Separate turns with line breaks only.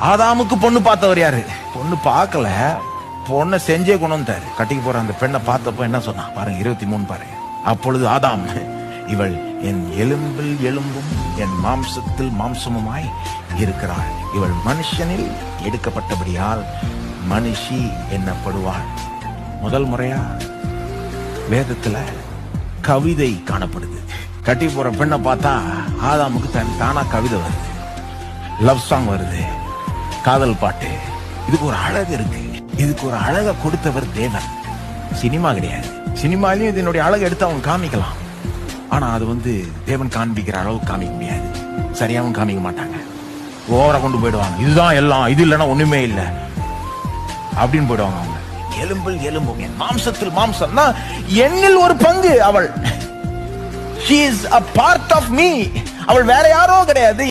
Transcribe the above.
ஆதாமுக்கு பொண்ணு பார்த்தவர் யாரு? பொண்ணு பார்க்கல, பொண்ணை செஞ்சே கொண்டு வந்தாரு. கட்டிக்கு போற அந்த பெண்ணை பார்த்தப்ப என்ன சொன்னா பாருங்க, 23 பாருங்க. அப்பொழுது ஆதாம், இவள் என் எலும்பில் எலும்பும் என் மாம்சத்தில் மாம்சமுமாய் இருக்கிறாள், இவள் மனுஷனில் எடுக்கப்பட்டபடியால் மனுஷி என்னப்படுவாள். முதல் முறையா வேதத்துல கவிதை காணப்படுது. கட்டி போற பெண்ணை பார்த்தா ஆதாமுக்கு தானா கவிதை வருது, லவ் சாங் வருது, காதல் பாட்டு. இதுக்கு ஒரு அழகு இருக்கு. இதுக்கு ஒரு அழகை கொடுத்தவர் தேவன், சினிமா கிடையாது. சினிமாலையும் இதனுடைய அழகை எடுத்து அவங்க காமிக்கலாம். ஆனா அது தேவன் காண்பிக்கிற அளவு காமிக்க முடியாது. சரியாவும் காமிக்க மாட்டாங்க. ஓவரா கொண்டு போயிடுவாங்க. இதுதான் எல்லாம், இது இல்லைன்னா ஒண்ணுமே இல்லை அப்படின்னு போயிடுவாங்க அவங்க. எலும்பில் எலும்பும் என் மாம்சத்தில் மாம்சம், என்னில் ஒரு பங்கு அவள். She is a part of me. அவள் வேற யாரோ கிடையாது.